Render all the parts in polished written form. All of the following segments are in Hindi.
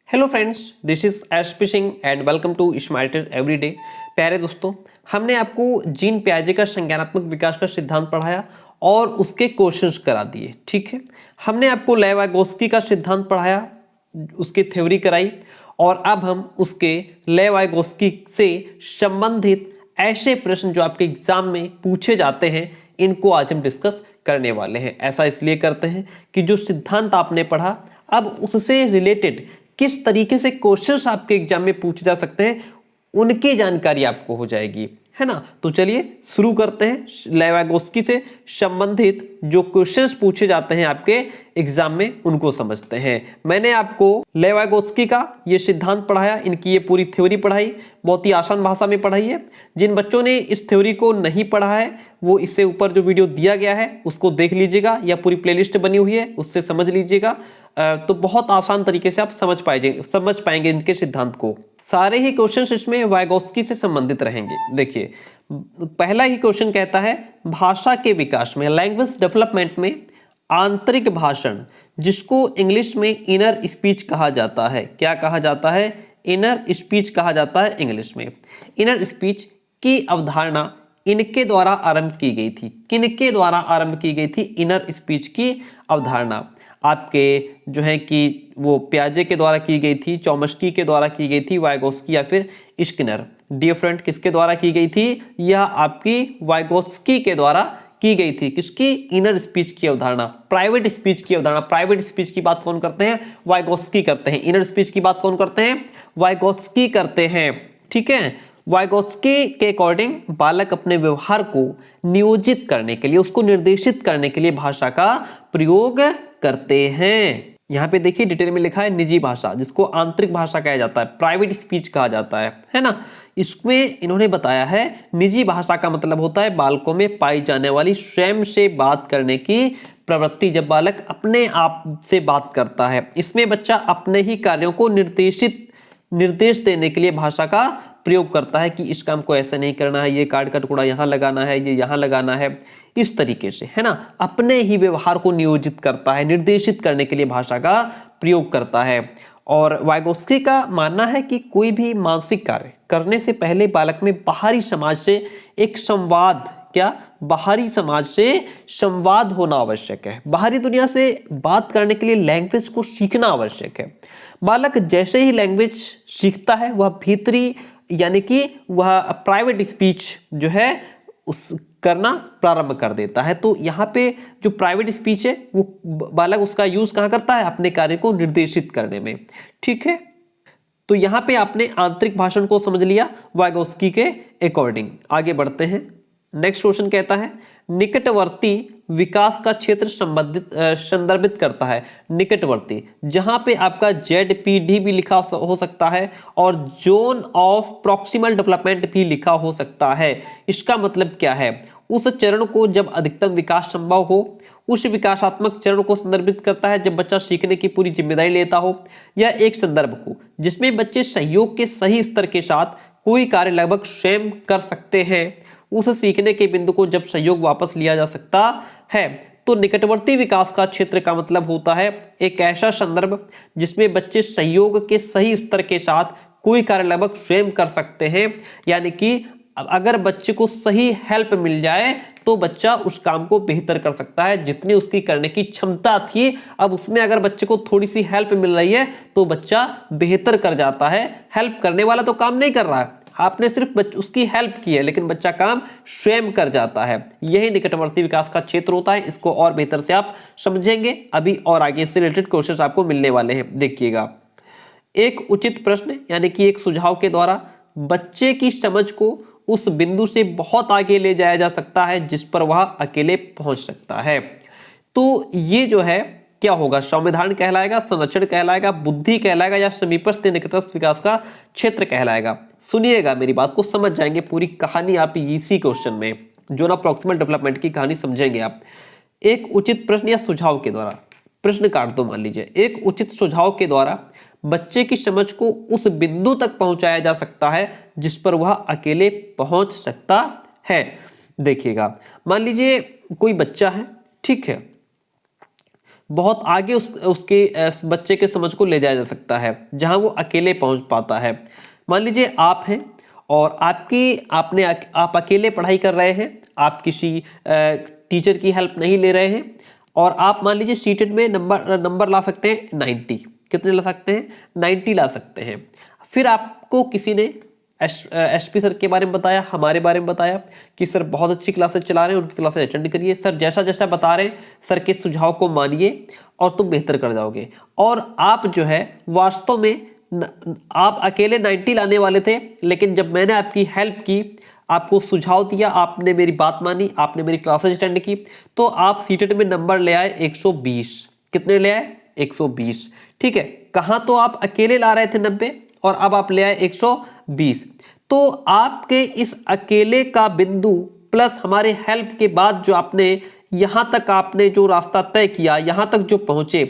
Hello friends, this is SP Singh and welcome to smarter everyday. प्यारे दोस्तों, हमने आपको जीन पियाजे का संज्ञानात्मक विकास का सिद्धांत पढ़ाया और उसके क्वेश्चंस करा दिए। ठीक है, हमने आपको लेव-वाइगोत्स्की का सिद्धांत पढ़ाया, उसकी थ्योरी कराई और अब हम उसके लेव-वाइगोत्स्की से संबंधित ऐसे प्रश्न जो आपके एग्जाम में पूछे जाते हैं, इनको आज हम डिस्कस करने वाले हैं। ऐसा इसलिए करते हैं कि जो सिद्धांत आपने पढ़ा, अब उससे रिलेटेड किस तरीके से क्वेश्चंस आपके एग्जाम में पूछे जा सकते हैं, उनकी जानकारी आपको हो जाएगी, है ना। तो चलिए शुरू करते हैं। लेव-वाइगोत्स्की से संबंधित जो क्वेश्चंस पूछे जाते हैं आपके एग्जाम में, उनको समझते हैं। मैंने आपको लेव-वाइगोत्स्की का ये सिद्धांत पढ़ाया, इनकी ये पूरी थ्योरी पढ़ाई, बहुत ही आसान भाषा में पढ़ाई है। जिन बच्चों ने इस थ्योरी को नहीं पढ़ा है, वो इससे ऊपर जो वीडियो दिया गया है उसको देख लीजिएगा, या पूरी प्लेलिस्ट बनी हुई है उससे समझ लीजिएगा। तो बहुत आसान तरीके से आप समझ पाएंगे इनके सिद्धांत को। सारे ही क्वेश्चंस इसमें वाइगोत्स्की से संबंधित रहेंगे। देखिए, पहला ही क्वेश्चन कहता है भाषा के विकास में, लैंग्वेज डेवलपमेंट में आंतरिक भाषण, जिसको इंग्लिश में इनर स्पीच कहा जाता है। क्या कहा जाता है? इनर स्पीच कहा जाता है इंग्लिश में। इनर स्पीच की अवधारणा इनके द्वारा आरंभ की गई थी। किनके द्वारा आरंभ की गई थी इनर स्पीच की अवधारणा? आपके जो है कि वो पियाजे के द्वारा की गई थी, चॉम्स्की के द्वारा की गई थी, वाइगोत्स्की या फिर स्किनर। डियर फ्रेंड, किसके द्वारा की गई थी? यह आपकी वाइगोत्स्की के द्वारा की गई थी। किसकी? इनर स्पीच की अवधारणा, प्राइवेट स्पीच की अवधारणा। प्राइवेट स्पीच की बात कौन करते हैं? वाइगोत्स्की करते हैं। इनर स्पीच की बात कौन करते हैं? वाइगोत्स्की करते हैं। ठीक है, वाइगोत्स्की के अकॉर्डिंग बालक अपने व्यवहार को नियोजित करने के लिए, उसको निर्देशित करने के लिए भाषा का प्रयोग करते हैं। यहां पे देखिए डिटेल में लिखा है निजी भाषा, जिसको आंतरिक भाषा कहा जाता है, प्राइवेट स्पीच कहा जाता है ना। इसमें इन्होंने बताया है निजी भाषा का मतलब होता है बालकों में पाई जाने वाली स्वयं से बात करने की प्रवृत्ति। जब बालक अपने आप से बात करता है, इसमें बच्चा अपने ही कार्यों को निर्देश देने के लिए भाषा का प्रयोग करता है कि इस काम को ऐसे नहीं करना है, ये कार्ड का टुकड़ा यहाँ लगाना है, ये यहाँ लगाना है, इस तरीके से, है ना। अपने ही व्यवहार को नियोजित करता है, निर्देशित करने के लिए भाषा का प्रयोग करता है। और वाइगोत्स्की का मानना है कि कोई भी मानसिक कार्य करने से पहले बालक में बाहरी समाज से एक संवाद, बाहरी समाज से संवाद होना आवश्यक है। बाहरी दुनिया से बात करने के लिए लैंग्वेज को सीखना आवश्यक है। बालक जैसे ही लैंग्वेज सीखता है, वह भीतरी यानी कि वह प्राइवेट स्पीच जो है उस करना प्रारंभ कर देता है। तो यहाँ पे जो प्राइवेट स्पीच है, वो बालक उसका यूज कहाँ करता है? अपने कार्य को निर्देशित करने में। ठीक है, तो यहाँ पे आपने आंतरिक भाषण को समझ लिया वाइगोत्स्की के अकॉर्डिंग। आगे बढ़ते हैं। नेक्स्ट क्वेश्चन कहता है निकटवर्ती विकास का क्षेत्र संदर्भित करता है। निकटवर्ती, जहां पे आपका ZPD भी लिखा हो सकता है और जोन ऑफ प्रॉक्सिमल डेवलपमेंट भी लिखा हो सकता है। इसका मतलब क्या है? उस चरण को जब अधिकतम विकास संभव हो, उस विकासात्मक चरण को संदर्भित करता है जब बच्चा सीखने की पूरी जिम्मेदारी लेता हो, या एक संदर्भ को जिसमें बच्चे सहयोग के सही स्तर के साथ कोई कार्य लगभग स्वयं कर सकते हैं। उस सीखने के बिंदु को जब सहयोग वापस लिया जा सकता है। तो निकटवर्ती विकास का क्षेत्र का मतलब होता है एक ऐसा संदर्भ जिसमें बच्चे सहयोग के सही स्तर के साथ कोई कार्य लगभग स्वयं कर सकते हैं। यानी कि अगर बच्चे को सही हेल्प मिल जाए तो बच्चा उस काम को बेहतर कर सकता है, जितनी उसकी करने की क्षमता थी। अब उसमें अगर बच्चे को थोड़ी सी हेल्प मिल रही है तो बच्चा बेहतर कर जाता है। हेल्प करने वाला तो काम नहीं कर रहा है, आपने सिर्फ उसकी हेल्प की है, लेकिन बच्चा काम स्वयं कर जाता है। यही निकटवर्ती विकास का क्षेत्र होता है। इसको और बेहतर से आप समझेंगे अभी, और आगे इससे रिलेटेड क्वेश्चंस आपको मिलने वाले हैं। देखिएगा, एक उचित प्रश्न यानी कि एक सुझाव के द्वारा बच्चे की समझ को उस बिंदु से बहुत आगे ले जाया जा सकता है जिस पर वह अकेले पहुंच सकता है। तो ये जो है क्या होगा? संविधान कहलाएगा, संरक्षण कहलाएगा, बुद्धि कहलाएगा, या समीपस्थ निकटस्थ विकास का क्षेत्र कहलाएगा? सुनिएगा, मेरी बात को समझ जाएंगे पूरी कहानी आप इसी क्वेश्चन में, जो ना प्रॉक्सिमल डेवलपमेंट की कहानी समझेंगे आप। एक उचित प्रश्न या सुझाव के द्वारा, प्रश्न काट दो मान लीजिए, एक उचित सुझाव के द्वारा बच्चे की समझ को उस बिंदु तक पहुंचाया जा सकता है जिस पर वह अकेले पहुंच सकता है। देखिएगा, मान लीजिए कोई बच्चा है, ठीक है, बहुत आगे उसके बच्चे के समझ को ले जाया जा सकता है, जहां वो अकेले पहुंच पाता है। मान लीजिए आप हैं और आप अकेले पढ़ाई कर रहे हैं, आप किसी टीचर की हेल्प नहीं ले रहे हैं, और आप मान लीजिए सीटेट में नंबर ला सकते हैं 90। कितने ला सकते हैं? 90 ला सकते हैं। फिर आपको किसी ने एसपी सर के बारे में बताया, हमारे बारे में बताया कि सर बहुत अच्छी क्लासेस चला रहे हैं, उनकी क्लासेस अटेंड करिए, सर जैसा जैसा बता रहे हैं सर के सुझाव को मानिए और तुम बेहतर कर जाओगे। और आप जो है वास्तव में आप अकेले 90 लाने वाले थे, लेकिन जब मैंने आपकी हेल्प की, आपको सुझाव दिया, आपने मेरी बात मानी, आपने मेरी क्लासेस अटेंड की, तो आप सीटेट में नंबर ले आए 120। कितने ले आए? 120। ठीक है, कहाँ तो आप अकेले ला रहे थे 90 और अब आप ले आए 120। तो आपके इस अकेले का बिंदु प्लस हमारे हेल्प के बाद जो आपने यहां तक आपने जो रास्ता तय किया, यहां तक जो पहुंचे,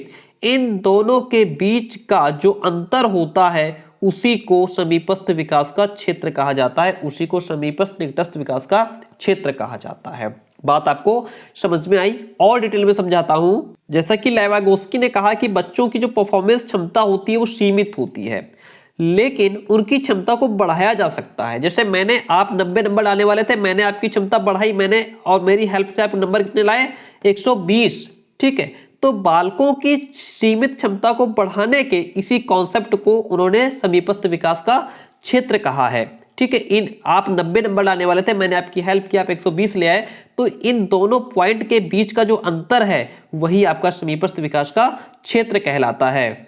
इन दोनों के बीच का जो अंतर होता है उसी को समीपस्थ विकास का क्षेत्र कहा जाता है, उसी को समीपस्थ निकटस्थ विकास का क्षेत्र कहा जाता है। बात आपको समझ में आई? और डिटेल में समझाता हूं। जैसा कि लेवागोस्की ने कहा कि बच्चों की जो परफॉर्मेंस क्षमता होती है वो सीमित होती है, लेकिन उनकी क्षमता को बढ़ाया जा सकता है। जैसे आप 90 नंबर लाने वाले थे, मैंने आपकी क्षमता बढ़ाई, और मेरी हेल्प से आप नंबर कितने लाए? 120। ठीक है, तो बालकों की सीमित क्षमता को बढ़ाने के इसी कॉन्सेप्ट को उन्होंने समीपस्थ विकास का क्षेत्र कहा है। ठीक है, आप 90 नंबर लाने वाले थे, मैंने आपकी हेल्प की, आप 120 ले आए, तो इन दोनों पॉइंट के बीच का जो अंतर है वही आपका समीपस्थ विकास का क्षेत्र कहलाता है।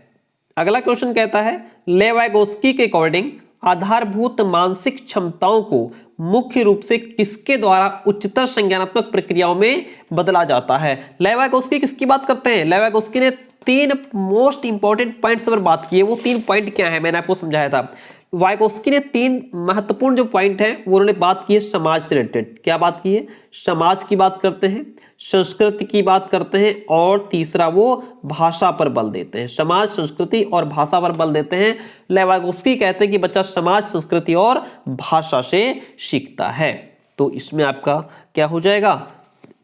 अगला क्वेश्चन कहता है, लेवागोस्की के अकॉर्डिंग आधारभूत मानसिक क्षमताओं को मुख्य रूप से किसके द्वारा उच्चतर संज्ञानात्मक प्रक्रियाओं में बदला जाता है? लेवागोस्की किसकी बात करते हैं? लेवागोस्की ने 3 मोस्ट इंपॉर्टेंट पॉइंट्स पर बात की है। वो 3 पॉइंट क्या है, मैंने आपको समझाया था। वाइगोस्की ने 3 महत्वपूर्ण जो पॉइंट है वो उन्होंने बात की है समाज से रिलेटेड। क्या बात की है? समाज की बात करते हैं, संस्कृति की बात करते हैं, और तीसरा वो भाषा पर बल देते हैं। समाज, संस्कृति और भाषा पर बल देते हैं। लेवागोस्की कहते हैं कि बच्चा समाज, संस्कृति और भाषा से सीखता है। तो इसमें आपका क्या हो जाएगा?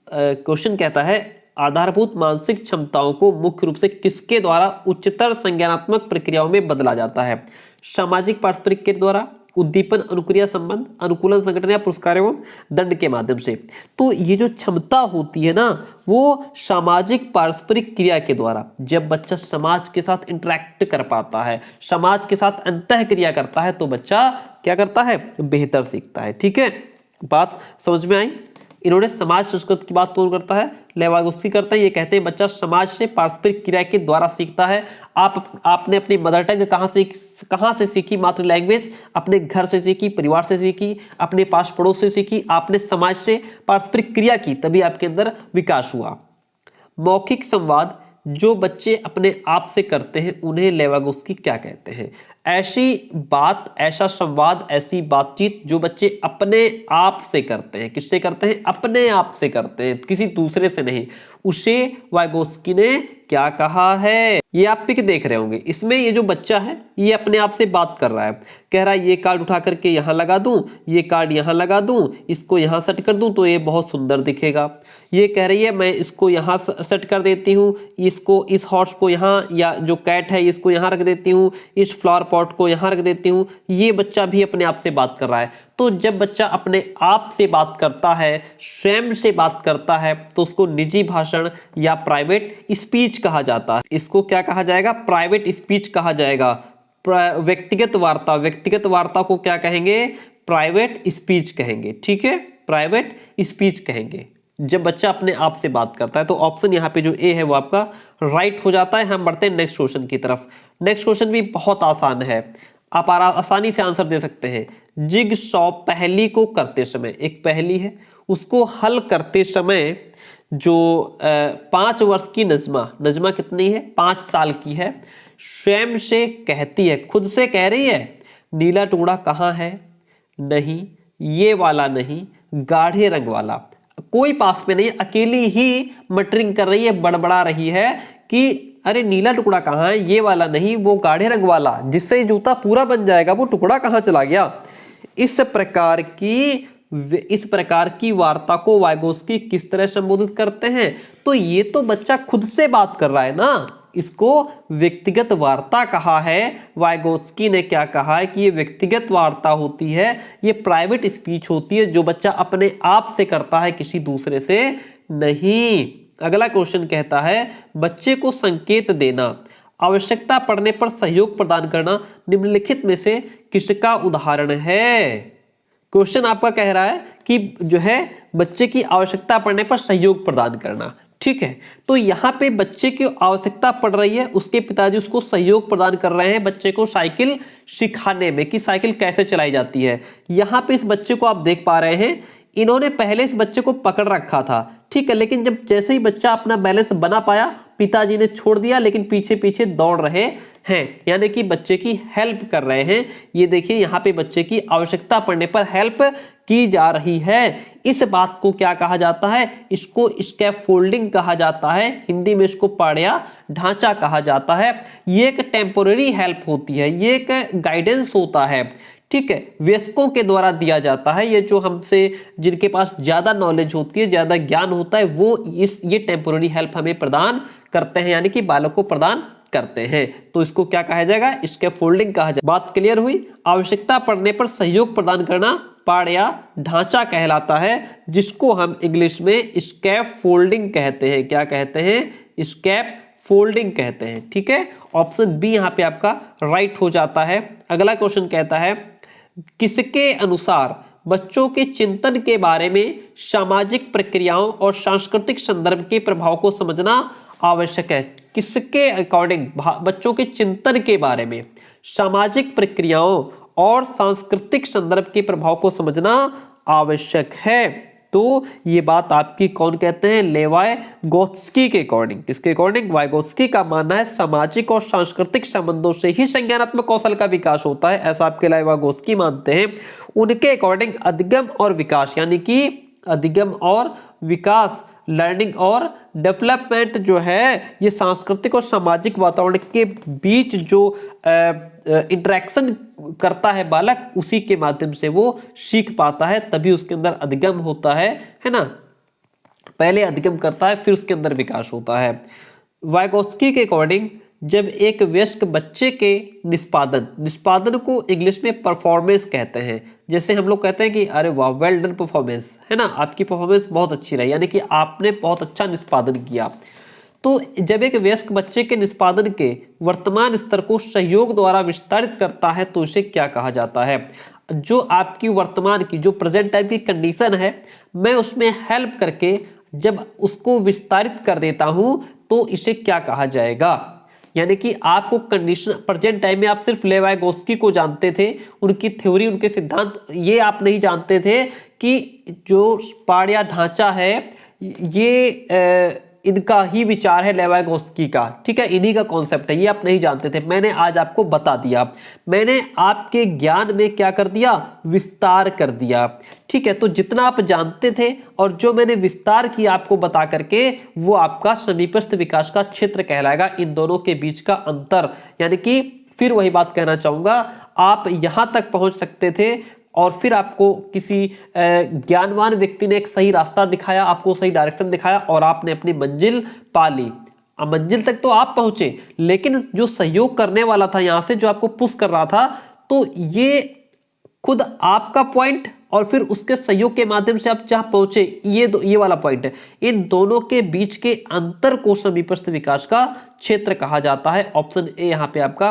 क्वेश्चन कहता है आधारभूत मानसिक क्षमताओं को मुख्य रूप से किसके द्वारा उच्चतर संज्ञानात्मक प्रक्रियाओं में बदला जाता है? सामाजिक पारस्परिक के द्वारा, उद्दीपन, अनुक्रिया संबंध, अनुकूलन संगठन या पुरस्कार एवं दंड के माध्यम से। तो ये जो क्षमता होती है ना, वो सामाजिक पारस्परिक क्रिया के द्वारा, जब बच्चा समाज के साथ इंटरेक्ट कर पाता है, समाज के साथ अंतः क्रिया करता है, तो बच्चा क्या करता है? बेहतर सीखता है। ठीक है, बात समझ में आई? इन्होंने समाज संस्कृति की बात कौन करता है? लेवागोस्की करता है। ये कहते हैं बच्चा समाज से पारस्परिक क्रिया के द्वारा सीखता है। आपने अपनी मदर टंग कहाँ से सीखी? मातृ लैंग्वेज अपने घर से सीखी, परिवार से सीखी, अपने पास पड़ोस से सीखी, आपने समाज से पारस्परिक क्रिया की, तभी आपके अंदर विकास हुआ। मौखिक संवाद जो बच्चे अपने आप से करते हैं उन्हें लेवागोस्की क्या कहते हैं? ऐसी बात, ऐसा संवाद, ऐसी बातचीत जो बच्चे अपने आप से करते हैं। किससे करते हैं? अपने आप से करते हैं, किसी दूसरे से नहीं। उसे वाइगोस्की ने क्या कहा है? ये आप पिक देख रहे होंगे, इसमें ये जो बच्चा है ये अपने आप से बात कर रहा है, कह रहा है ये कार्ड उठा करके यहाँ लगा दूं, ये कार्ड यहाँ लगा दूं, इसको यहाँ सेट कर दूं तो ये बहुत सुंदर दिखेगा। ये कह रही है मैं इसको यहाँ सेट कर देती हूँ, इसको, इस हॉर्स को यहाँ, या जो कैट है इसको यहाँ रख देती हूँ, इस फ्लावर पॉट को यहाँ रख देती हूँ। ये बच्चा भी अपने आप से बात कर रहा है। तो जब बच्चा अपने आप से बात करता है, स्वयं से बात करता है, तो उसको निजी भाषण या प्राइवेट स्पीच कहा जाता है। इसको क्या कहा जाएगा? प्राइवेट स्पीच कहा जाएगा। व्यक्तिगत वार्ता, व्यक्तिगत वार्ता को क्या कहेंगे? प्राइवेट स्पीच कहेंगे। ठीक है, प्राइवेट स्पीच कहेंगे जब बच्चा अपने आप से बात करता है। तो ऑप्शन यहाँ पे जो ए है वो आपका राइट हो जाता है। हम बढ़ते हैं नेक्स्ट क्वेश्चन की तरफ। नेक्स्ट क्वेश्चन भी बहुत आसान है, आप आसानी से आंसर दे सकते हैं। जिगसॉ पहेली को करते समय, एक पहेली है, उसको हल करते समय जो 5 वर्ष की नजमा कितनी है? 5 साल की है, स्वयं से कहती है, खुद से कह रही है, नीला टुकड़ा कहाँ है? नहीं, ये वाला नहीं, गाढ़े रंग वाला। कोई पास में नहीं, अकेली ही मटरिंग कर रही है, बड़बड़ा रही है कि अरे नीला टुकड़ा कहाँ है? ये वाला नहीं, वो गाढ़े रंग वाला, जिससे जूता पूरा बन जाएगा, वो टुकड़ा कहाँ चला गया? इस प्रकार की वार्ता को वाइगोस्की किस तरह संबोधित करते हैं? तो ये तो बच्चा खुद से बात कर रहा है ना, इसको व्यक्तिगत वार्ता कहा है। वाइगोत्स्की ने क्या कहा है कि ये व्यक्तिगत वार्ता होती है, ये प्राइवेट स्पीच होती है जो बच्चा अपने आप से करता है, किसी दूसरे से नहीं। अगला क्वेश्चन कहता है बच्चे को संकेत देना, आवश्यकता पड़ने पर सहयोग प्रदान करना निम्नलिखित में से किसका उदाहरण है। क्वेश्चन आपका कह रहा है कि जो है बच्चे की आवश्यकता पड़ने पर सहयोग प्रदान करना, ठीक है। तो यहाँ पे बच्चे की आवश्यकता पड़ रही है, उसके पिताजी उसको सहयोग प्रदान कर रहे हैं बच्चे को साइकिल सिखाने में कि साइकिल कैसे चलाई जाती है। यहाँ पे इस बच्चे को आप देख पा रहे हैं, इन्होंने पहले इस बच्चे को पकड़ रखा था, ठीक है, लेकिन जब जैसे ही बच्चा अपना बैलेंस बना पाया पिताजी ने छोड़ दिया, लेकिन पीछे पीछे दौड़ रहे हैं, यानी कि बच्चे की हेल्प कर रहे हैं। ये देखिए यहाँ पे बच्चे की आवश्यकता पड़ने पर हेल्प की जा रही है। इस बात को क्या कहा जाता है, इसको स्कैफोल्डिंग कहा जाता है, हिंदी में इसको पाड़िया ढांचा कहा जाता है। ये एक टेम्पोररी हेल्प होती है, ये एक गाइडेंस होता है, ठीक है, वयस्कों के द्वारा दिया जाता है। ये जो हमसे जिनके पास ज्यादा नॉलेज होती है, ज्यादा ज्ञान होता है, वो ये टेम्पोररी हेल्प हमें प्रदान करते हैं, यानी कि बालक को प्रदान करते हैं। तो इसको क्या कहा जाएगा, स्कैफोल्डिंग कहा जाएगा। बात क्लियर हुई। आवश्यकता पड़ने पर सहयोग प्रदान करना पाड़िया ढांचा कहलाता है, जिसको हम इंग्लिश में स्कैफोल्डिंग कहते हैं। क्या कहते हैं, स्कैफोल्डिंग कहते हैं, ठीक है। ऑप्शन बी यहाँ पे आपका राइट हो जाता है। अगला क्वेश्चन कहता है किसके अनुसार बच्चों के चिंतन के बारे में सामाजिक प्रक्रियाओं और सांस्कृतिक संदर्भ के प्रभाव को समझना आवश्यक है। किसके अकॉर्डिंग बच्चों के चिंतन के बारे में सामाजिक प्रक्रियाओं और सांस्कृतिक संदर्भ के प्रभाव को समझना आवश्यक है। तो ये बात आपकी कौन कहते हैं, लेवाइगोत्स्की के अकॉर्डिंग। किसके अकॉर्डिंग, वाइगोत्स्की का मानना है सामाजिक और सांस्कृतिक संबंधों से ही संज्ञानात्मक कौशल का विकास होता है, ऐसा आपके लेवाइगोत्स्की मानते हैं। उनके अकॉर्डिंग अधिगम और विकास, यानी कि अधिगम और विकास, लर्निंग और डेवलपमेंट जो है, ये सांस्कृतिक और सामाजिक वातावरण के बीच जो इंटरेक्शन करता है बालक, उसी के माध्यम से वो सीख पाता है, तभी उसके अंदर अधिगम होता है ना। पहले अधिगम करता है, फिर उसके अंदर विकास होता है। वाइगोत्स्की के अकॉर्डिंग जब एक वयस्क बच्चे के निष्पादन को इंग्लिश में परफॉर्मेंस कहते हैं। जैसे हम लोग कहते हैं कि अरे वाह, वेल डन परफॉर्मेंस, है ना, आपकी परफॉर्मेंस बहुत अच्छी रही, यानी कि आपने बहुत अच्छा निष्पादन किया। तो जब एक वयस्क बच्चे के निष्पादन के वर्तमान स्तर को सहयोग द्वारा विस्तारित करता है, तो इसे क्या कहा जाता है। जो आपकी वर्तमान की जो प्रेजेंट टाइम की कंडीशन है, मैं उसमें हेल्प करके जब उसको विस्तारित कर देता हूं, तो इसे क्या कहा जाएगा। यानी कि आपको कंडीशन प्रेजेंट टाइम में आप सिर्फ लेवाइगोत्स्की को जानते थे, उनकी थ्योरी, उनके सिद्धांत, ये आप नहीं जानते थे कि जो पाड़िया ढांचा है ये इनका ही विचार है लेवाइगोत्स्की का, ठीक है, इन्हीं का कॉन्सेप्ट है, ये आप नहीं जानते थे। मैंने आज आपको बता दिया, मैंने आपके ज्ञान में क्या कर दिया, विस्तार कर दिया, ठीक है। तो जितना आप जानते थे और जो मैंने विस्तार किया आपको बता करके, वो आपका समीपस्थ विकास का क्षेत्र कहलाएगा। इन दोनों के बीच का अंतर, यानी कि फिर वही बात कहना चाहूंगा, आप यहां तक पहुंच सकते थे और फिर आपको किसी ज्ञानवान व्यक्ति ने एक सही रास्ता दिखाया, आपको सही डायरेक्शन दिखाया और आपने अपनी मंजिल पा ली। मंजिल तक तो आप पहुंचे, लेकिन जो सहयोग करने वाला था यहां से, जो आपको पुश कर रहा था, तो ये खुद आपका पॉइंट और फिर उसके सहयोग के माध्यम से आप जहां पहुंचे, ये वाला पॉइंट है। इन दोनों के बीच के अंतर को समीपस्थ विकास का क्षेत्र कहा जाता है। ऑप्शन ए यहां पे आपका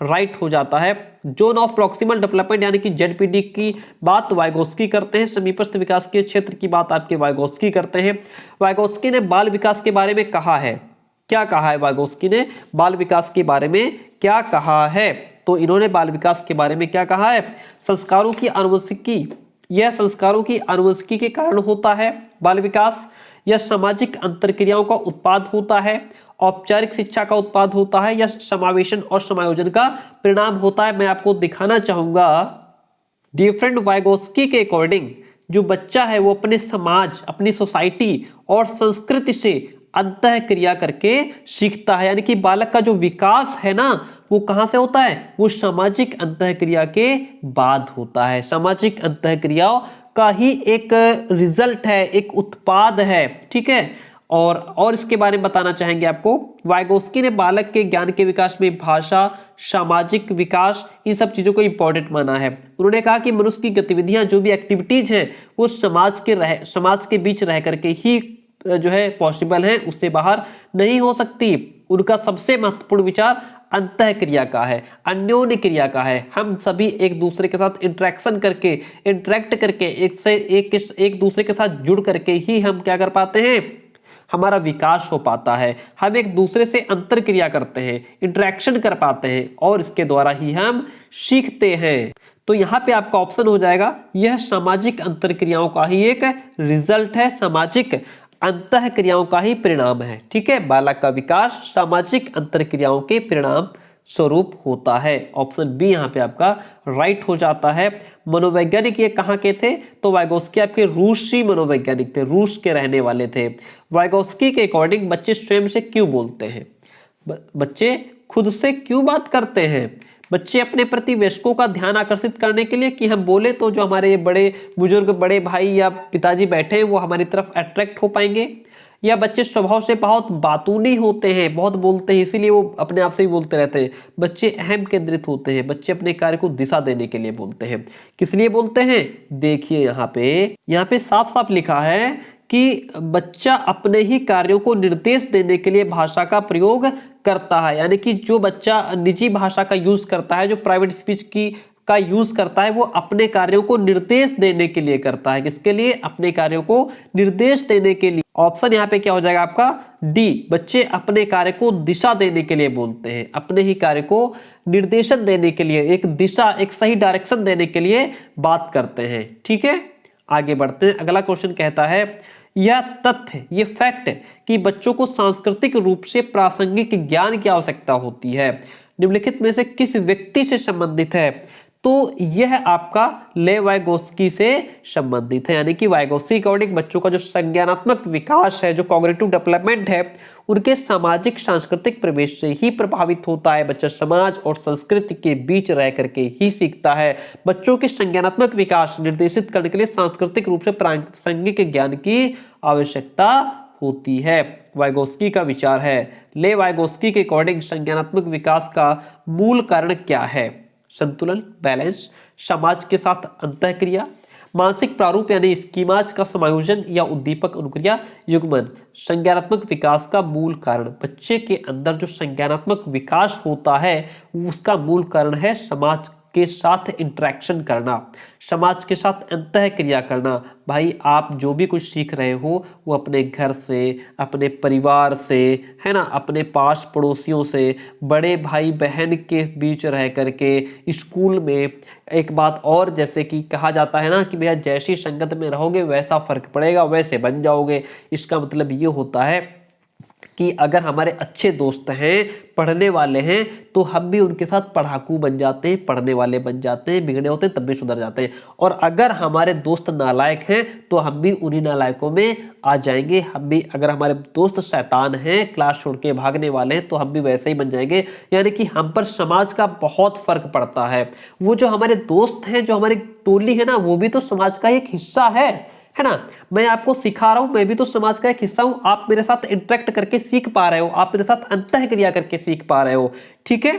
राइट हो जाता है। जोन ऑफ प्रॉक्सिमल डेवलपमेंट यानी कि जेडपीडी की बात वाइगोत्स्की करते हैं, समीपस्थ विकास के क्षेत्र की बात आपके वाइगोत्स्की करते हैं। वाइगोत्स्की ने बाल विकास के बारे में कहा है, क्या कहा है वाइगोत्स्की ने बाल विकास के बारे में क्या कहा है, तो इन्होंने बाल विकास के बारे में क्या कहा है, संस्कारों की आनुवंशिकी, यह संस्कारों की आनुवंशिकी के कारण होता है बाल विकास, यह सामाजिक अंतरक्रियाओं का उत्पाद होता है, औपचारिक शिक्षा का उत्पाद होता है, या समावेशन और समायोजन का परिणाम होता है। मैं आपको दिखाना चाहूंगा, डियर फ्रेंड, वाइगोत्स्की के अकॉर्डिंग जो बच्चा है वो अपने समाज, अपनी सोसाइटी और संस्कृति से अंतः क्रिया करके सीखता है। यानी कि बालक का जो विकास है ना, वो कहां से होता है, वो सामाजिक अंतः क्रिया के बाद होता है। सामाजिक अंतः क्रियाओं का ही एक रिजल्ट है, एक उत्पाद है, ठीक है। और इसके बारे में बताना चाहेंगे आपको। वाइगोस्की ने बालक के ज्ञान के विकास में भाषा, सामाजिक विकास, इन सब चीजों को इंपॉर्टेंट माना है। उन्होंने कहा कि मनुष्य की गतिविधियां, जो भी एक्टिविटीज हैं, वो समाज के बीच रह करके ही जो है पॉसिबल है, उससे बाहर नहीं हो सकती। उनका सबसे महत्वपूर्ण विचार अंतः क्रिया का है, अन्योन्य क्रिया का है। हम सभी एक दूसरे के साथ इंटरेक्ट करके एक दूसरे के साथ जुड़ करके ही हम क्या कर पाते हैं, हमारा विकास हो पाता है। हम एक दूसरे से अंतर क्रिया करते हैं, इंटरेक्शन कर पाते हैं, और इसके द्वारा ही हम सीखते हैं। तो यहाँ पे आपका ऑप्शन हो जाएगा, यह सामाजिक अंतर क्रियाओं का ही एक रिजल्ट है, सामाजिक अंतः क्रियाओं का ही परिणाम है। ठीक है, बालक का विकास सामाजिक अंतर क्रियाओं के परिणाम स्वरूप होता है। ऑप्शन बी यहाँ पे आपका राइट हो जाता है। मनोवैज्ञानिक ये कहाँ के थे, तो वाइगोस्की आपके रूसी मनोवैज्ञानिक थे, रूस के रहने वाले थे। वाइगोस्की के अकॉर्डिंग बच्चे स्वयं से क्यों बोलते हैं, बच्चे खुद से क्यों बात करते हैं, बच्चे अपने प्रति वयस्कों का ध्यान आकर्षित करने के लिए, कि हम बोले तो जो हमारे बड़े बुजुर्ग, बड़े भाई या पिताजी बैठे हैं वो हमारी तरफ अट्रैक्ट हो पाएंगे, या बच्चे स्वभाव से बहुत बातूनी होते हैं, बहुत बोलते हैं, इसीलिए वो अपने आप से ही बोलते रहते हैं। बच्चे अहम केंद्रित होते हैं, बच्चे अपने कार्य को दिशा देने के लिए बोलते हैं। किस लिए बोलते हैं, देखिए यहाँ पे साफ साफ लिखा है कि बच्चा अपने ही कार्यों को निर्देश देने के लिए भाषा का प्रयोग करता है। यानी कि जो बच्चा निजी भाषा का यूज करता है, जो प्राइवेट स्पीच का यूज करता है, वो अपने कार्यों को निर्देश देने के लिए करता है। किसके लिए, अपने कार्यों को निर्देश देने के लिए। ऑप्शन यहाँ पे क्या हो जाएगा आपका, डी। बच्चे अपने कार्य को दिशा देने के लिए बोलते हैं, अपने ही कार्य को निर्देशन देने के लिए, एक दिशा, एक सही डायरेक्शन देने के लिए बात करते हैं। ठीक है, आगे बढ़ते हैं। अगला क्वेश्चन कहता है, यह तथ्य, ये फैक्ट कि बच्चों को सांस्कृतिक रूप से प्रासंगिक ज्ञान की आवश्यकता होती है, निम्नलिखित में से किस व्यक्ति से संबंधित है, तो यह आपका ले वाइगोस्की से संबंधित है। यानी कि वाइगोस्की के अकॉर्डिंग बच्चों का जो संज्ञानात्मक विकास है, जो कॉग्निटिव डेवलपमेंट है, उनके सामाजिक सांस्कृतिक प्रवेश से ही प्रभावित होता है। बच्चा समाज और संस्कृति के बीच रह करके ही सीखता है। बच्चों के संज्ञानात्मक विकास निर्देशित करने के लिए सांस्कृतिक रूप से प्रासंगिक ज्ञान की आवश्यकता होती है, वाइगोस्की का विचार है। ले वाइगोस्की के अकॉर्डिंग संज्ञानात्मक विकास का मूल कारण क्या है, संतुलन, बैलेंस, समाज के साथ अंतःक्रिया, मानसिक प्रारूप यानी स्कीमाज का समायोजन, या उद्दीपक अनुक्रिया युग्मन। संज्ञानात्मक विकास का मूल कारण, बच्चे के अंदर जो संज्ञानात्मक विकास होता है उसका मूल कारण है समाज के साथ इंटरेक्शन करना, समाज के साथ अंतः क्रिया करना। भाई आप जो भी कुछ सीख रहे हो वो अपने घर से, अपने परिवार से, है ना, अपने पास पड़ोसियों से, बड़े भाई बहन के बीच रह करके, स्कूल में। एक बात और, जैसे कि कहा जाता है ना कि भैया जैसी संगत में रहोगे वैसा फर्क पड़ेगा, वैसे बन जाओगे। इसका मतलब ये होता है कि अगर हमारे अच्छे दोस्त हैं, पढ़ने वाले हैं, तो हम भी उनके साथ पढ़ाकू बन जाते हैं, पढ़ने वाले बन जाते हैं, बिगड़े होते हैं तब भी सुधर जाते हैं। और अगर हमारे दोस्त नालायक हैं तो हम भी उन्हीं नालायकों में आ जाएंगे। हम भी, अगर हमारे दोस्त शैतान हैं, क्लास छोड़ के भागने वाले हैं, तो हम भी वैसे ही बन जाएंगे। यानी कि हम पर समाज का बहुत फर्क पड़ता है। वो जो हमारे दोस्त हैं, जो हमारी टोली है ना, वो भी तो समाज का एक हिस्सा है ना। मैं आपको सिखा रहा हूं, मैं भी तो समाज का एक हिस्सा हूं। आप मेरे साथ इंटरेक्ट करके सीख पा रहे हो, आप मेरे साथ अंतः क्रिया करके सीख पा रहे हो। ठीक है,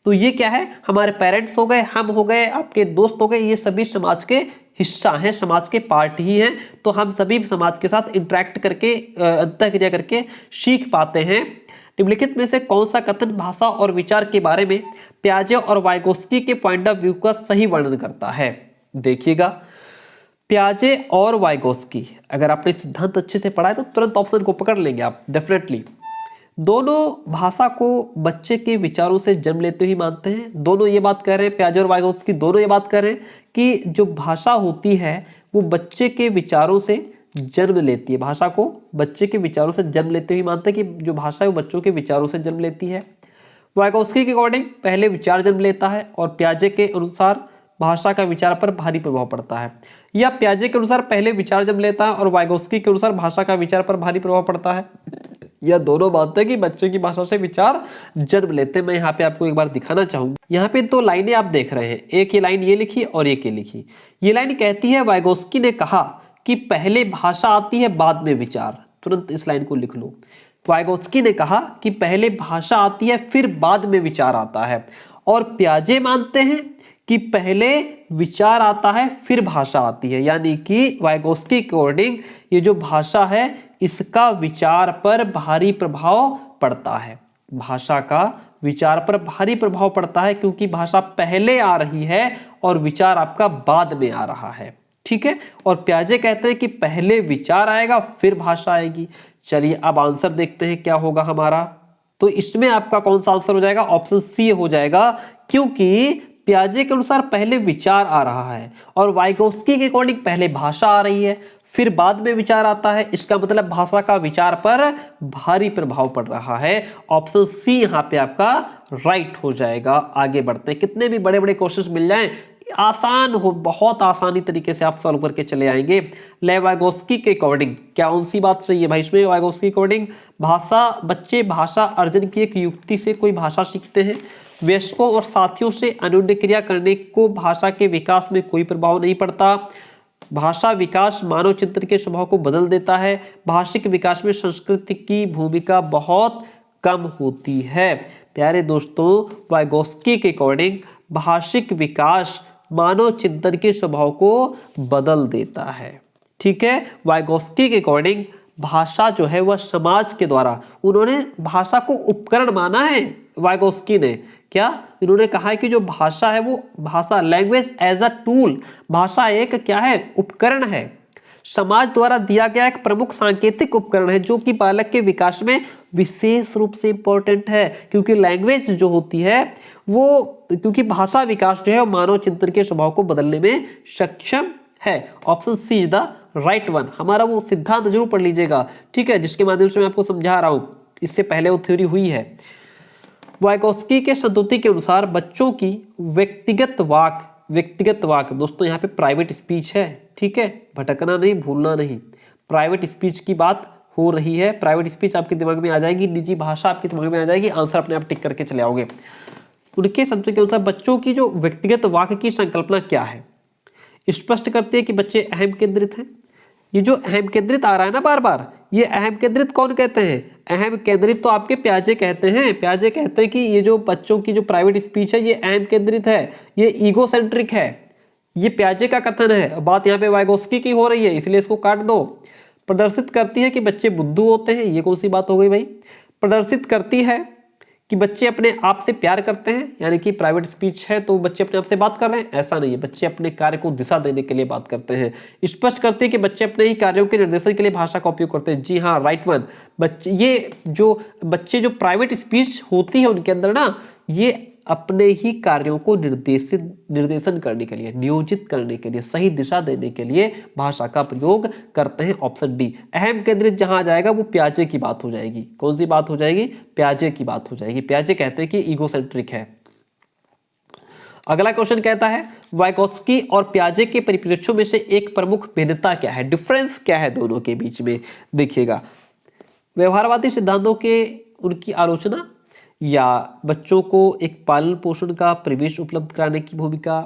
तो ये क्या है, हमारे पेरेंट्स हो गए, हम हो गए, आपके दोस्त हो गए, ये सभी समाज के हिस्सा हैं, समाज के पार्ट ही हैं। तो हम सभी समाज के साथ इंटरेक्ट करके, अंतः क्रिया करके सीख पाते हैं। निम्नलिखित में से कौन सा कथन भाषा और विचार के बारे में पियाजे और वाइगोस्की के पॉइंट ऑफ व्यू का सही वर्णन करता है। देखिएगा, पियाजे और वाइगोस्की, अगर आपने सिद्धांत अच्छे से पढ़ा है तो तुरंत ऑप्शन को पकड़ लेंगे आप डेफिनेटली। दोनों भाषा को बच्चे के विचारों से जन्म लेते ही मानते हैं। दोनों ये बात कह रहे हैं, पियाजे और वाइगोस्की दोनों ये बात कह रहे हैं कि जो भाषा होती है वो बच्चे के विचारों से जन्म लेती है। भाषा को बच्चे के विचारों से जन्म लेते ही मानते हैं कि जो भाषा है वो बच्चों के विचारों से जन्म लेती है। वाइगोस्की के अकॉर्डिंग पहले विचार जन्म लेता है, और पियाजे के अनुसार भाषा का विचार पर भारी प्रभाव पड़ता है। या पियाजे के अनुसार पहले विचार जन्म लेता है और वाइगोस्की के अनुसार भाषा का विचार पर भारी प्रभाव पड़ता है। यह दोनों मानते हैं कि बच्चे की भाषा से विचार जन्म लेते हैं। मैं यहाँ पे आपको एक बार दिखाना चाहूंगा। यहाँ पे दो लाइनें आप देख रहे हैं, एक ये लाइन ये लिखी और एक ये लिखी। ये लाइन कहती है, वाइगोस्की ने कहा कि पहले भाषा आती है बाद में विचार। तुरंत इस लाइन को लिख लो। वाइगोत्स्की ने कहा कि पहले भाषा आती है फिर बाद में विचार आता है, और पियाजे मानते हैं कि पहले विचार आता है फिर भाषा आती है। यानी कि वाइगोत्स्की के अकॉर्डिंग ये जो भाषा है इसका विचार पर भारी प्रभाव पड़ता है, भाषा का विचार पर भारी प्रभाव पड़ता है, क्योंकि भाषा पहले आ रही है और विचार आपका बाद में आ रहा है। ठीक है, और पियाजे कहते हैं कि पहले विचार आएगा फिर भाषा आएगी। चलिए अब आंसर देखते हैं क्या होगा हमारा। तो इसमें आपका कौन सा आंसर हो जाएगा? ऑप्शन सी हो जाएगा, क्योंकि पियाजे के अनुसार पहले विचार आ रहा है और वाइगोत्स्की के अकॉर्डिंग पहले भाषा आ रही है फिर बाद में विचार आता है। इसका मतलब भाषा का विचार पर भारी प्रभाव पड़ रहा है। ऑप्शन सी यहाँ पे आपका राइट हो जाएगा। आगे बढ़ते हैं, कितने भी बड़े बड़े क्वेश्चंस मिल जाएं आसान हो, बहुत आसानी तरीके से आप सॉल्व करके चले आएंगे। वाइगोत्स्की के अकॉर्डिंग क्या कौन सी बात सही है भाई इसमें? वाइगोत्स्की के अकॉर्डिंग बच्चे भाषा अर्जन की एक युक्ति से कोई भाषा सीखते हैं। वयस्कों और साथियों से अनुन्य क्रिया करने को भाषा के विकास में कोई प्रभाव नहीं पड़ता। भाषा विकास मानव चिंतन के स्वभाव को बदल देता है। भाषिक विकास में संस्कृति की भूमिका बहुत कम होती है। प्यारे दोस्तों, वाइगोत्स्की के अकॉर्डिंग भाषिक विकास मानव चिंतन के स्वभाव को बदल देता है। ठीक है, वाइगोत्स्की के अकॉर्डिंग भाषा जो है वह समाज के द्वारा, उन्होंने भाषा को उपकरण माना है। वाइगोत्स्की ने क्या इन्होंने कहा है कि जो भाषा है वो भाषा लैंग्वेज एज अ टूल, भाषा एक क्या है? उपकरण है, समाज द्वारा दिया गया एक प्रमुख सांकेतिक उपकरण है जो कि बालक के विकास में विशेष रूप से इंपॉर्टेंट है। क्योंकि लैंग्वेज जो होती है वो, क्योंकि भाषा विकास जो है मानव चिंतन के स्वभाव को बदलने में सक्षम है। Option C is the right one. हमारा वो सिद्धांत जरूर पढ़ लीजिएगा, ठीक है, जिसके माध्यम से मैं आपको समझा रहा हूं। इससे पहले वो थ्योरी हुई है। वाइगोत्स्की के संतुति के अनुसार बच्चों की व्यक्तिगत वाक दोस्तों यहाँ पे प्राइवेट स्पीच है। ठीक है, भटकना नहीं, भूलना नहीं, प्राइवेट स्पीच की बात हो रही है। प्राइवेट स्पीच आपके दिमाग में आ जाएगी, निजी भाषा आपके दिमाग में आ जाएगी, आंसर अपने आप टिक करके चले आओगे। उनके संतुति के अनुसार बच्चों की जो व्यक्तिगत वाक की संकल्पना क्या है? स्पष्ट करती है कि बच्चे अहम केंद्रित हैं। ये जो अहम केंद्रित आ रहा है ना बार बार, ये अहम केंद्रित कौन कहते हैं? अहम केंद्रित तो आपके पियाजे कहते हैं। पियाजे कहते हैं कि ये जो बच्चों की जो प्राइवेट स्पीच है ये अहम केंद्रित है, ये ईगो सेंट्रिक है। ये पियाजे का कथन है। बात यहाँ पे वाइगोत्स्की की हो रही है, इसलिए इसको काट दो। प्रदर्शित करती है कि बच्चे बुद्धू होते हैं, ये कौन सी बात हो गई भाई? प्रदर्शित करती है कि बच्चे अपने आप से प्यार करते हैं, यानी कि प्राइवेट स्पीच है तो बच्चे अपने आप से बात कर रहे हैं, ऐसा नहीं है। बच्चे अपने कार्य को दिशा देने के लिए बात करते हैं। स्पष्ट करते हैं कि बच्चे अपने ही कार्यों के निर्देशन के लिए भाषा का उपयोग करते हैं। जी हाँ, राइट वन। बच्चे जो प्राइवेट स्पीच होती है उनके अंदर ना, ये अपने ही कार्यों को निर्देशन करने के लिए, नियोजित करने के लिए, सही दिशा देने के लिए भाषा का प्रयोग करते हैं। Option D. अहम केंद्रित जहां आ जाएगा वो पियाजे की बात हो जाएगी। कौन सी बात हो जाएगी? पियाजे की बात हो जाएगी। पियाजे कहते हैं कि ईगोसेंट्रिक है। अगला क्वेश्चन कहता है वाइगोत्स्की और पियाजे के परिप्रेक्ष्यों में से एक प्रमुख भिन्नता क्या है? डिफरेंस क्या है दोनों के बीच में? देखिएगा, व्यवहारवादी सिद्धांतों के उनकी आलोचना, या बच्चों को एक पालन पोषण का परिवेश उपलब्ध कराने की भूमिका,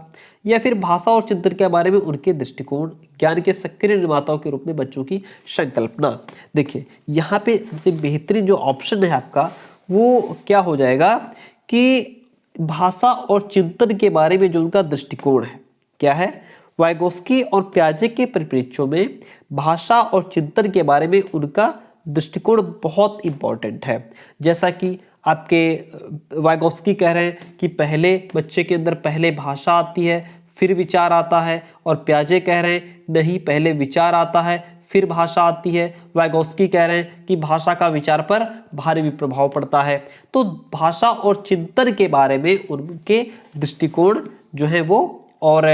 या फिर भाषा और चिंतन के बारे में उनके दृष्टिकोण, ज्ञान के सक्रिय निर्माताओं के रूप में बच्चों की संकल्पना। देखिए यहाँ पे सबसे बेहतरीन जो ऑप्शन है आपका वो क्या हो जाएगा कि भाषा और चिंतन के बारे में जो उनका दृष्टिकोण है क्या है? वाइगोत्स्की और पियाजे के परिप्रेक्ष्यों में भाषा और चिंतन के बारे में उनका दृष्टिकोण बहुत इंपॉर्टेंट है। जैसा कि आपके वाइगोत्स्की कह रहे हैं कि पहले बच्चे के अंदर पहले भाषा आती है फिर विचार आता है, और पियाजे कह रहे हैं नहीं, पहले विचार आता है फिर भाषा आती है। वाइगोत्स्की कह रहे हैं कि भाषा का विचार पर भारी भी प्रभाव पड़ता है। तो भाषा और चिंतन के बारे में उनके दृष्टिकोण जो है वो, और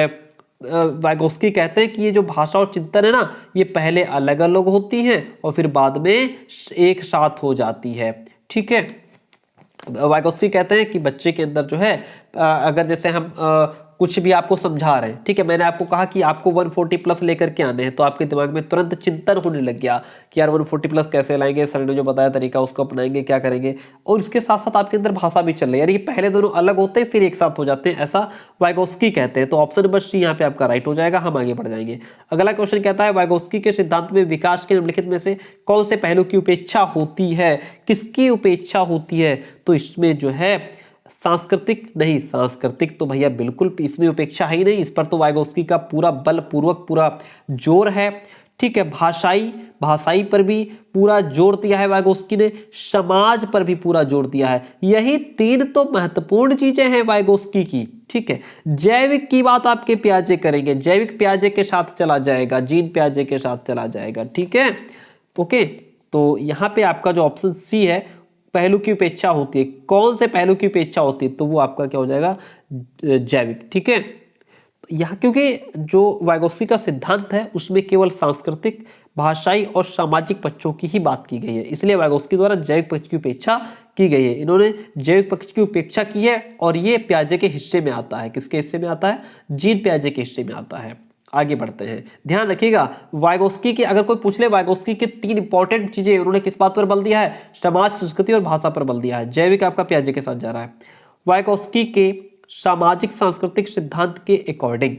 वाइगोत्स्की कहते हैं कि ये जो भाषा और चिंतन है ना, ये पहले अलग अलग होती हैं और फिर बाद में एक साथ हो जाती है। ठीक है, वाइगोत्स्की कहते हैं कि बच्चे के अंदर जो है अगर जैसे हम कुछ भी आपको समझा रहे हैं, ठीक है, मैंने आपको कहा कि आपको 140 प्लस लेकर के आने हैं, तो आपके दिमाग में तुरंत चिंतन होने लग गया कि यार 140 प्लस कैसे लाएंगे, सर ने जो बताया तरीका उसको अपनाएंगे, क्या करेंगे। और इसके साथ साथ आपके अंदर भाषा भी चल रही है, यानी कि पहले दोनों अलग होते हैं फिर एक साथ हो जाते हैं, ऐसा वाइगोस्की कहते हैं। तो ऑप्शन नंबर सी यहाँ पे आपका राइट हो जाएगा। हम आगे बढ़ जाएंगे। अगला क्वेश्चन कहता है वाइगोस्की के सिद्धांत में विकास के निम्नलिखित में से कौन से पहलू की उपेक्षा होती है, किसकी उपेक्षा होती है। तो इसमें जो है सांस्कृतिक नहीं, सांस्कृतिक तो भैया बिल्कुल इसमें उपेक्षा है ही नहीं, इस पर तो वाइगोस्की का पूरा बल पूर्वक पूरा जोर है, ठीक है। भाषाई पर भी पूरा जोर दिया है वाइगोस्की ने, समाज पर भी पूरा जोर दिया है। यही तीन तो महत्वपूर्ण चीजें हैं वाइगोस्की की, ठीक है। जैविक की बात आपके पियाजे करेंगे, जैविक पियाजे के साथ चला जाएगा, जीन पियाजे के साथ चला जाएगा, ठीक है, ओके। तो यहाँ पे आपका जो ऑप्शन सी है, पहलू की उपेक्षा होती है, कौन से पहलू की उपेक्षा होती है, तो वो आपका क्या हो जाएगा, जैविक, ठीक है। यहाँ क्योंकि जो वाइगोस्की का सिद्धांत है उसमें केवल सांस्कृतिक, भाषाई और सामाजिक पक्षों की ही बात की गई है, इसलिए वाइगोस्की द्वारा जैविक पक्ष की उपेक्षा की गई है। इन्होंने जैविक पक्ष की उपेक्षा की है और ये पियाजे के हिस्से में आता है। किसके हिस्से में आता है, जीन पियाजे के हिस्से में आता है। आगे बढ़ते हैं, ध्यान रखिएगा वाइगोस्की के, अगर कोई पूछ ले वाइगोस्की की तीन इंपॉर्टेंट चीजें, उन्होंने किस बात पर बल दिया है, समाज, संस्कृति और भाषा पर बल दिया है। जैविक आपका पियाजे के साथ जा रहा है। वाइगोस्की के सामाजिक सांस्कृतिक सिद्धांत के अकॉर्डिंग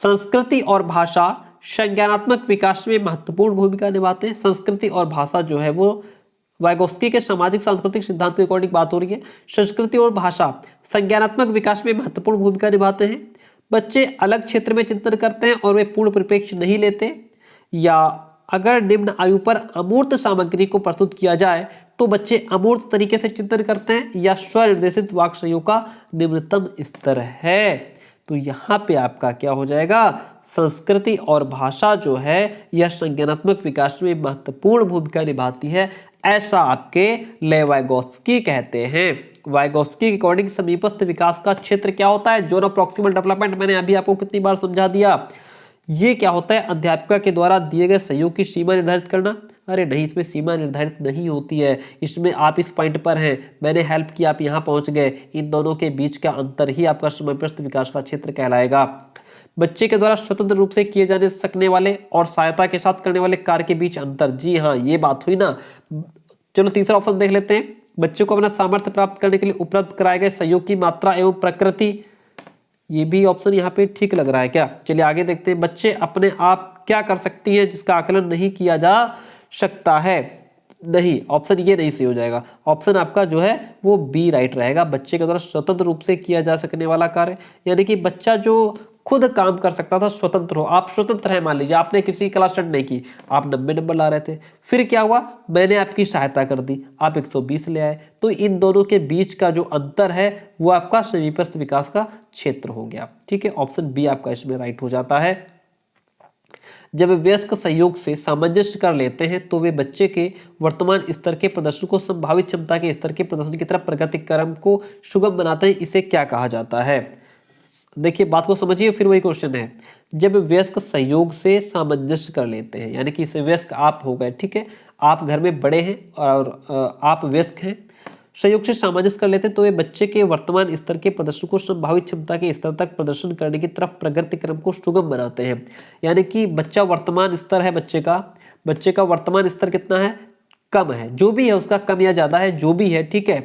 संस्कृति और भाषा संज्ञानात्मक विकास में महत्वपूर्ण भूमिका निभाते हैं। संस्कृति और भाषा जो है वो वाइगोस्की के सामाजिक सांस्कृतिक सिद्धांत के अकॉर्डिंग बात हो रही है। संस्कृति और भाषा संज्ञानात्मक विकास में महत्वपूर्ण भूमिका निभाते हैं। बच्चे अलग क्षेत्र में चिंतन करते हैं और वे पूर्ण परिप्रेक्ष नहीं लेते, या अगर निम्न आयु पर अमूर्त सामग्री को प्रस्तुत किया जाए तो बच्चे अमूर्त तरीके से चिंतन करते हैं, या स्वनिर्देशित वाक संयोग का निम्नतम स्तर है। तो यहाँ पे आपका क्या हो जाएगा, संस्कृति और भाषा जो है यह संज्ञानात्मक विकास में महत्वपूर्ण भूमिका निभाती है, ऐसा आपके वाइगोस्की कहते हैं। वाइगोस्की के अकॉर्डिंग समीपस्थ विकास का क्षेत्र क्या होता है, जोन ऑफ प्रॉक्सिमल डेवलपमेंट, मैंने अभी आपको कितनी बार समझा दिया। ये क्या होता है, अध्यापिका के द्वारा दिए गए सहयोग की सीमा निर्धारित करना। अरे नहीं, इसमें सीमा निर्धारित नहीं होती है, इसमें आप इस पॉइंट पर हैं, मैंने हेल्प किया, आप यहाँ पहुंच गए, इन दोनों के बीच का अंतर ही आपका समीपस्थ विकास का क्षेत्र कहलाएगा। बच्चे के द्वारा स्वतंत्र रूप से किए जाने सकने वाले और सहायता के साथ करने वाले कार्य के बीच अंतर। जी हाँ, ये बात हुई ना। चलो तीसरा ऑप्शन देख लेते हैं। बच्चे को अपना सामर्थ्य प्राप्त करने के लिए उपलब्ध कराए गए सहयोग की मात्रा एवं प्रकृति। ये भी ऑप्शन यहाँ पे ठीक लग रहा है क्या। चलिए आगे देखते हैं। बच्चे अपने आप क्या कर सकती है जिसका आकलन नहीं किया जा सकता है। नहीं, ऑप्शन ये नहीं सही हो जाएगा। ऑप्शन आपका जो है वो बी राइट रहेगा। बच्चे के द्वारा स्वतंत्र रूप से किया जा सकने वाला कार्य, यानी कि बच्चा जो खुद काम कर सकता था, स्वतंत्र हो। आप स्वतंत्र हैं, मान लीजिए आपने किसी क्लास अटेंड नहीं की, आप 90 नंबर ला रहे थे, फिर क्या हुआ, मैंने आपकी सहायता कर दी, आप 120 ले आए, तो इन दोनों के बीच का जो अंतर है वो आपका समीपस्थ विकास का क्षेत्र हो गया। ठीक है, ऑप्शन बी आपका इसमें राइट हो जाता है। जब वयस्क सहयोग से सामंजस्य कर लेते हैं तो वे बच्चे के वर्तमान स्तर के प्रदर्शन को संभावित क्षमता के स्तर के प्रदर्शन की तरफ प्रगति क्रम को सुगम बनाते हैं। इसे क्या कहा जाता है। देखिए बात को समझिए, फिर वही क्वेश्चन है। जब वयस्क सहयोग से सामंजस्य कर लेते हैं, यानी कि इसे वयस्क आप हो गए, ठीक है, आप घर में बड़े हैं और आप वयस्क हैं, सहयोग से सामंजस्य कर लेते हैं तो वे बच्चे के वर्तमान स्तर के प्रदर्शन को संभावित क्षमता के स्तर तक प्रदर्शन करने की तरफ प्रगति क्रम को सुगम बनाते हैं। यानी कि बच्चा वर्तमान स्तर है, बच्चे का वर्तमान स्तर कितना है, कम है, जो भी है उसका कम या ज्यादा है, जो भी है, ठीक है।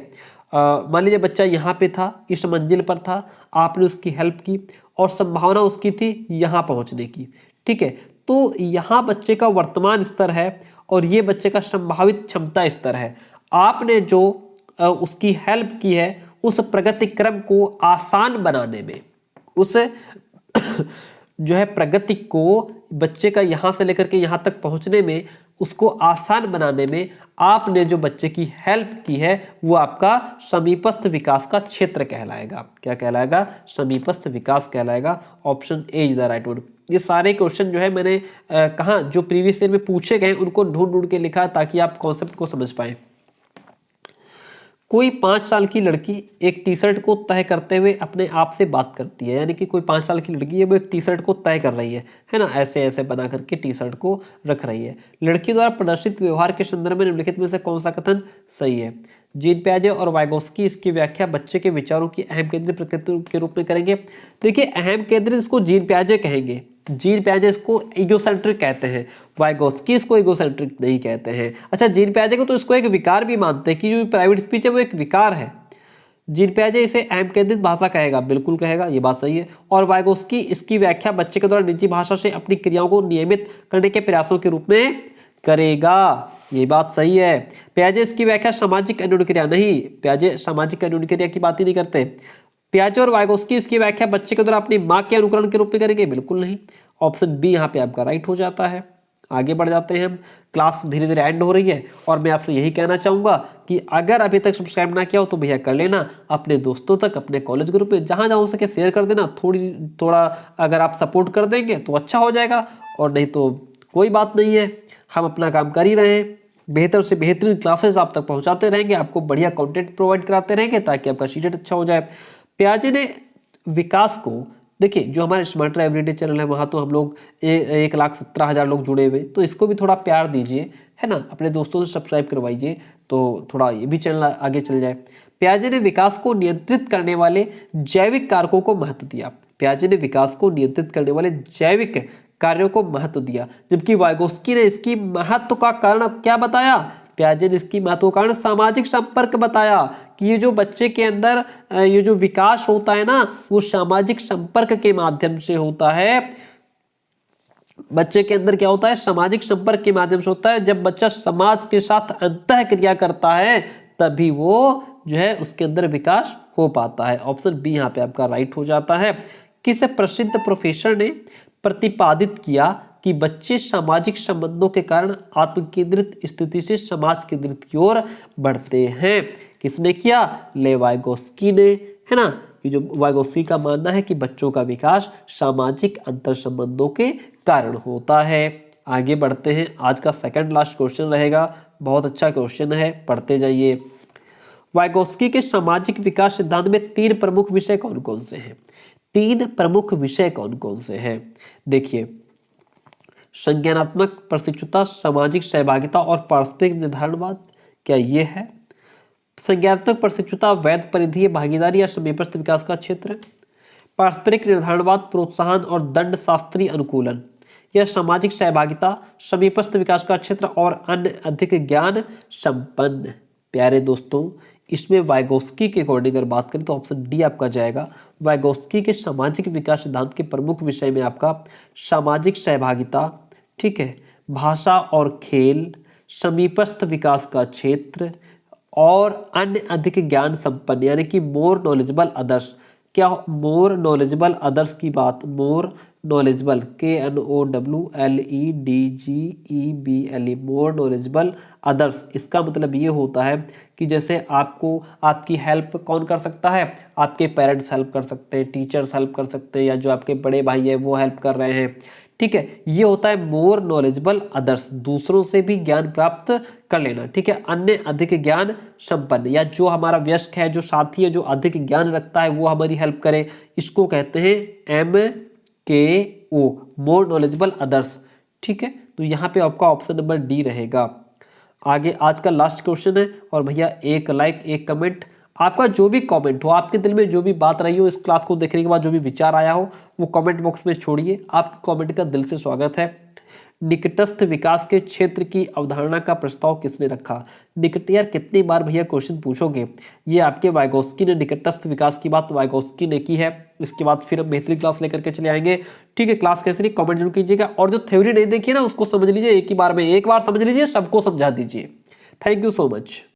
मान लीजिए बच्चा यहाँ पे था, इस मंजिल पर था, आपने उसकी हेल्प की और संभावना उसकी थी यहाँ पहुँचने की, ठीक है। तो यहाँ बच्चे का वर्तमान स्तर है और ये बच्चे का संभावित क्षमता स्तर है। आपने जो उसकी हेल्प की है, उस प्रगति क्रम को आसान बनाने में, उस जो है प्रगति को बच्चे का यहाँ से लेकर के यहाँ तक पहुँचने में, उसको आसान बनाने में आपने जो बच्चे की हेल्प की है वो आपका समीपस्थ विकास का क्षेत्र कहलाएगा। क्या कहलाएगा, समीपस्थ विकास कहलाएगा। Option A is the right one. ये सारे क्वेश्चन जो है मैंने कहा जो प्रीवियस ईयर में पूछे गए उनको ढूंढ के लिखा ताकि आप कॉन्सेप्ट को समझ पाए। कोई 5 साल की लड़की एक टी शर्ट को तय करते हुए अपने आप से बात करती है, यानी कि कोई 5 साल की लड़की है वो एक टी शर्ट को तय कर रही है ना, ऐसे ऐसे बना करके टी शर्ट को रख रही है। लड़की द्वारा प्रदर्शित व्यवहार के संदर्भ में निम्नलिखित में से कौन सा कथन सही है। जीन पियाजे और वाइगोस्की इसकी व्याख्या बच्चे के विचारों की अहम केंद्रीय प्रकृति के रूप में करेंगे। देखिए अहम केंद्रित इसको जीन पियाजे कहेंगे, जीन पियाजे इसको ईगोसेंट्रिक कहते हैं, वाइगोस्की इसको ईगोसेंट्रिक नहीं कहते हैं। अच्छा जीन पियाजे को तो इसको एक विकार भी मानते हैं कि जो प्राइवेट स्पीच है वो एक विकार है। जीन पियाजे इसे अहम केंद्रित भाषा कहेगा, बिल्कुल कहेगा, ये बात सही है। और वाइगोस्की इसकी व्याख्या बच्चे के द्वारा निजी भाषा से अपनी क्रियाओं को नियमित करने के प्रयासों के रूप में करेगा, ये बात सही है। पियाजे इसकी व्याख्या सामाजिक अन्योन्य क्रिया नहीं, पियाजे सामाजिक अन्योन्य क्रिया की बात ही नहीं करते। पियाजे और वाइगोस्की इसकी व्याख्या बच्चे के द्वारा अपनी माँ के अनुकरण के रूप में करेंगे, बिल्कुल नहीं। ऑप्शन बी यहाँ पे आपका राइट हो जाता है। आगे बढ़ जाते हैं हम, क्लास धीरे धीरे एंड हो रही है और मैं आपसे यही कहना चाहूँगा कि अगर अभी तक सब्सक्राइब ना किया हो तो भैया कर लेना, अपने दोस्तों तक, अपने कॉलेज ग्रुप में जहाँ जहाँ हो सके शेयर कर देना। थोड़ा अगर आप सपोर्ट कर देंगे तो अच्छा हो जाएगा, और नहीं तो कोई बात नहीं है, हम अपना काम कर ही रहे हैं। बेहतर से बेहतरीन क्लासेस आप तक पहुँचाते रहेंगे, आपको बढ़िया कंटेंट प्रोवाइड कराते रहेंगे ताकि आपका सीटेट अच्छा हो जाए। पियाजे ने विकास को, देखिए जो हमारे स्मार्टर एवरीडे चैनल है वहाँ तो हम लोग 1,17,000 लोग जुड़े हुए, तो इसको भी थोड़ा प्यार दीजिए, है ना, अपने दोस्तों से सब्सक्राइब करवाइए तो थोड़ा ये भी चैनल आगे चल जाए। पियाजे ने विकास को नियंत्रित करने वाले जैविक कारकों को महत्व दिया, पियाजे ने विकास को नियंत्रित करने वाले जैविक कार्यों को महत्व दिया, जबकि वाइगोस्की ने इसकी महत्व का कारण क्या बताया, पियाजे ने इसकी महत्व का कारण सामाजिक संपर्क बताया कि ये जो बच्चे के अंदर ये जो विकास होता है ना वो सामाजिक संपर्क के माध्यम से होता है। बच्चे के अंदर क्या होता है, सामाजिक संपर्क के माध्यम से होता है। जब बच्चा समाज के साथ अंतः क्रिया करता है तभी वो जो है उसके अंदर विकास हो पाता है। ऑप्शन बी यहाँ पे आपका राइट हो जाता है। किस प्रसिद्ध प्रोफेसर ने प्रतिपादित किया कि बच्चे सामाजिक संबंधों के कारण आत्मकेंद्रित स्थिति से समाज केंद्रित की ओर बढ़ते हैं? किसने किया? वाइगोस्की ने, है ना। कि जो वाइगोस्की का मानना है कि बच्चों का विकास सामाजिक अंतर संबंधों के कारण होता है। आगे बढ़ते हैं, आज का सेकंड लास्ट क्वेश्चन रहेगा, बहुत अच्छा क्वेश्चन है, पढ़ते जाइए। वाइगोस्की के सामाजिक विकास सिद्धांत में 3 प्रमुख विषय कौन कौन से हैं? 3 प्रमुख विषय कौन कौन से हैं? देखिए, संज्ञानात्मक प्रशिक्षुता, सामाजिक सहभागिता और पारस्परिक निर्धारणवाद। क्या ये है? संज्ञानात्मक प्रशिक्षुता वैध परिधीय भागीदारी या समीपस्थ विकास का क्षेत्र। पारस्परिक निर्धारणवाद प्रोत्साहन और दंड शास्त्रीय अनुकूलन। यह सामाजिक सहभागिता समीपस्थ विकास का क्षेत्र और अन्य अधिक ज्ञान संपन्न। प्यारे दोस्तों, इसमें वाइगोस्की के अकॉर्डिंग अगर बात करें तो ऑप्शन डी आपका जाएगा। वाइगोस्की के सामाजिक विकास सिद्धांत के प्रमुख विषय में आपका सामाजिक सहभागिता, ठीक है, भाषा और खेल, समीपस्थ विकास का क्षेत्र और अन्य अधिक ज्ञान संपन्न, यानी कि मोर नॉलेजेबल अदर्स। क्या मोर नॉलेजेबल अदर्स की बात, more knowledgeable, KNOWLEDGEBLE, more knowledgeable others, इसका मतलब ये होता है कि जैसे आपको आपकी हेल्प कौन कर सकता है? आपके पेरेंट्स हेल्प कर सकते हैं, टीचर्स हेल्प कर सकते हैं, या जो आपके बड़े भाई है वो हेल्प कर रहे हैं, ठीक है। ये होता है मोर नॉलेजेबल अदर्स, दूसरों से भी ज्ञान प्राप्त कर लेना, ठीक है। अन्य अधिक ज्ञान संपन्न, या जो हमारा वयस्क है, जो साथी है, जो अधिक ज्ञान रखता है वो हमारी हेल्प करे, इसको कहते हैं MKO, मोर नॉलेजेबल अदर्स, ठीक है। तो यहाँ पे आपका ऑप्शन नंबर डी रहेगा। आगे आज का लास्ट क्वेश्चन है, और भैया एक लाइक, एक कमेंट, आपका जो भी कमेंट हो, आपके दिल में जो भी बात रही हो, इस क्लास को देखने के बाद जो भी विचार आया हो वो कमेंट बॉक्स में छोड़िए। आपके कमेंट का दिल से स्वागत है। निकटस्थ विकास के क्षेत्र की अवधारणा का प्रस्ताव किसने रखा? निकट, यार कितनी बार भैया क्वेश्चन पूछोगे? ये आपके वाइगोस्की ने निकटस्थ विकास की बात वाइगोस्की ने की है। इसके बाद फिर हम बेहतरीन क्लास लेकर के चले आएंगे, ठीक है। क्लास कैसे रही कमेंट जरूर कीजिएगा, और जो थ्योरी नहीं देखिए ना उसको समझ लीजिए, एक ही बार में, एक बार समझ लीजिए, सबको समझा दीजिए। Thank you so much.